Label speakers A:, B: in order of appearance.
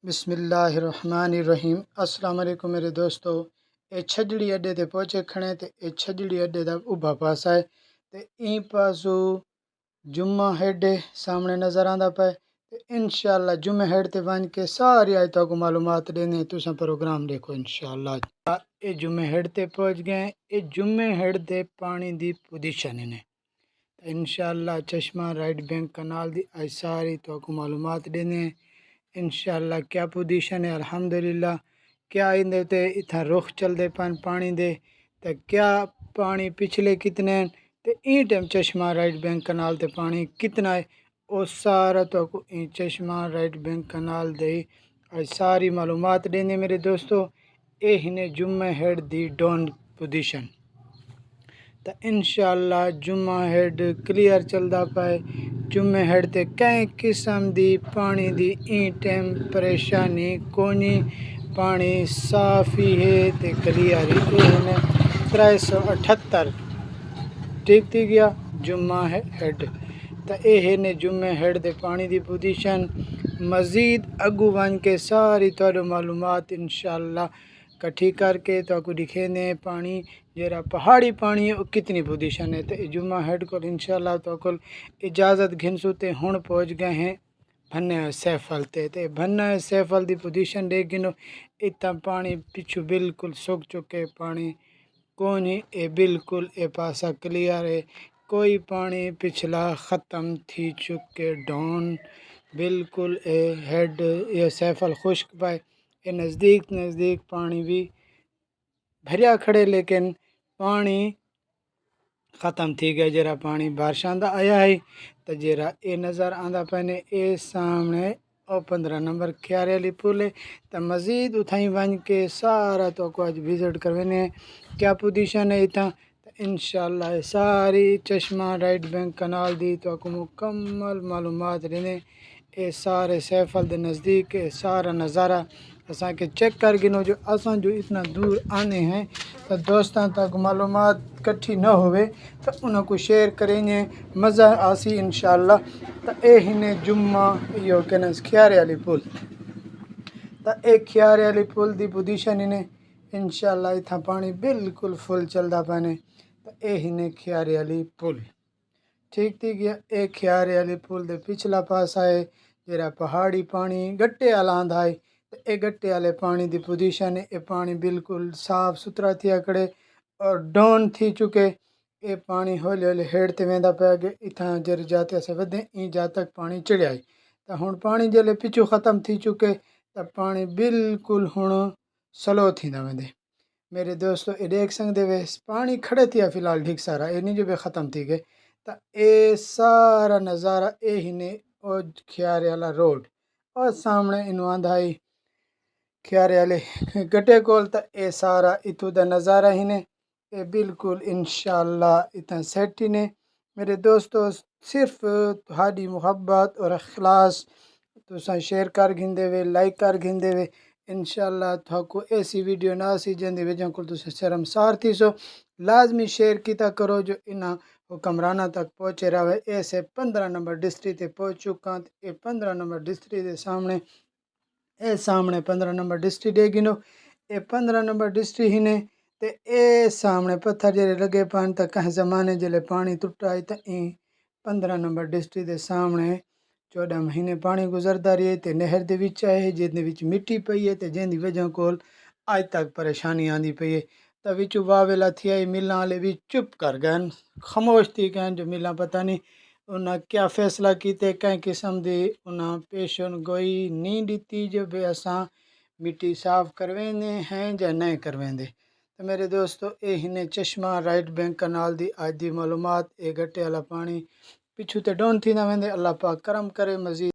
A: بسم اللہ الرحمن الرحیم۔ السلام علیکم میرے دوستو، اے چھجڑی اڈے تے پہنچے کھڑے تے اے چھجڑی اڈے دا اوبھا پاسا ہے تے این پاسو جمعہ ہیڈ سامنے نظر آندا پے تے انشاءاللہ جمعہ ہیڈ تے ون کے ساری آیتوں کو معلومات دینے تساں پروگرام دیکھو انشاءاللہ۔ اے جمعہ ہیڈ تے پہنچ گئے، اے جمعہ ہیڈ دے پانی دی پوزیشن نے انشاءاللہ چشمہ رائٹ بینک کنال دی آج ساری تو کو معلومات دینے انشاءاللہ کیا پوزیشن ہے الحمدللہ، کیا اندے تے اتھا رخ چل دے پانی دے تے کیا پانی پچھلے کتنے ہیں تے این ٹائم چشمہ رائٹ بینک کنال تے پانی کتنا ہے او سارا تو کو این چشمہ رائٹ بینک کنال دے آج ساری معلومات دینے میرے دوستو۔ اے ہنے جمعہ ہیڈ دی ڈون پوزیشن تو انشاءاللہ جمعہ ہیڈ کلیئر چلدا پائے، جمعہ ہیڈ تے کئی قسم دی پانی دی این ٹائم پریشانی کونی، پانی صاف ہی ہے تے کلیئر ہی ہے۔ 378 ٹھیک تھی گیا جمعہ ہیڈ تو اے ہے جمعہ ہیڈ دے پانی دی پوزیشن۔ مزید اگو ون کے ساری تو معلومات انشاءاللہ کٹھی کر کے تو کو دکھینے پانی جرا پہاڑی پانی ہے وہ کتنی پوزیشن ہے تو جمعہ ہیڈ کو انشاءاللہ تو کو اجازت گھنسو تے ہن پہنچ گئے ہیں بھنے سیفل تے بھنے سیفل دی پوزیشن دیکھ گنو اتنا پانی پچھو بالکل سوک چکے پانی کونی اے بالکل اے پاسا کلیئر ہے، کوئی پانی پچھلا ختم تھی چکے ڈون بالکل اے ہیڈ یہ سیفل خشک پائے اے نزدیک پانی بھی بھریا کھڑے لیکن پانی ختم تھی گیا جرا پانی بارشاں دا آیا ہے تو جرا اے نظر آندا پہنے اے سامنے او 15 نمبر کھیارے علی پول ہے تو مزید اتھائیں ون کے سارا تو کو آج وزٹ کروانے کیا پوزیشن ہے اتھا تو انشاءاللہ ساری چشمہ رائٹ بینک کنال دی تو کو مکمل معلومات دینے اے سارے سیفل دے نزدیک اے سارا نظارہ اساں کے چیک کر گنو جو اساں جو اتنا دور آنے ہیں تو دوستاں تک معلومات کٹھی نہ ہوئے تو انہوں کو شیئر کریں گے مزہ آسی انشاءاللہ۔ تو اے ہنے جمعہ یو کنس کھیارے علی پول تو اے کھیارے علی پول دی پوزیشن ہنے انشاءاللہ اتھا پانی بالکل فل چلدا پانے تو اے ہنے کھیارے علی پول ٹھیک تھی گیا۔ اے کھیارے علی پول دے پچھلا پاس آئے جرا پہاڑی پانی گٹے آلاند آئے تو اے گٹے والے پانی دی پوزیشن ہے، اے پانی بالکل صاف ستھرا تھیا کھڑے اور ڈون تھی چکے اے پانی ہولی ہولی ہیڈ تے ویندا پیا گیا اتھاں جر جاتے سے ودیں این جا تک پانی چڑھیا ہے تو ہن پانی جلے پچھو ختم تھی چکے تو پانی بالکل ہن سلو تھیندا ویندے میرے دوستو اے دیکھ سکدے وے پانی کھڑے تھیا فی الحال ڈھیک سارا اے نہیں جو بے ختم تھی گئے تو اے سارا نظارہ اے ہنے او کھیارے والا روڈ اور سامنے انو آندھائی کھیارے والے گٹے کول تو اے سارا اتو دا نظارہ ہنے اے بالکل انشاءاللہ اتنا سیٹ ہی نے میرے دوستو صرف تہاڈی محبت اور اخلاص تساں شیئر کر گھندے وے لائک کر گھندے وے انشاءاللہ تھاکو ایسی ویڈیو نہ سی جندی وجہ کو تساں شرمسار تھی سو لازمی شیئر کیتا کرو جو انہاں حکمرانہ تک پہنچے رہے ایسے 15 نمبر ڈسٹرکٹ تے پہنچ چکا اے 15 نمبر ڈسٹرکٹ دے سامنے اے سامنے 15 نمبر ڈسٹرکٹ دے گنو اے 15 نمبر ڈسٹرکٹ ہی نے تے اے سامنے پتھر جڑے لگے پان تا کہیں زمانے جلے پانی ٹوٹا ہے تا این 15 نمبر ڈسٹرکٹ دے سامنے 14 مہینے پانی گزردا رہے تے نہر دے وچ ہے جن دے وچ مٹی پئی ہے تے جن دی وجہ کول اج تک پریشانی آندی پئی ہے تا وچ واویلا تھی آئی ملاں والے بھی چپ کر گئے خاموش تھی گئے جو ملاں پتہ نہیں انہاں کیا فیصلہ کیتے کئی قسم دی انہاں پیشن گوئی نہیں دیتی جو بے اساں مٹی صاف کرویندے ہیں یا نہیں کرویندے تو میرے دوستو اے ہنے چشمہ رائٹ بینک کنال دی آج دی معلومات اے گٹے والا پانی پچھو تے ڈون تھی نہ ویندے اللہ پاک کرم کرے مزید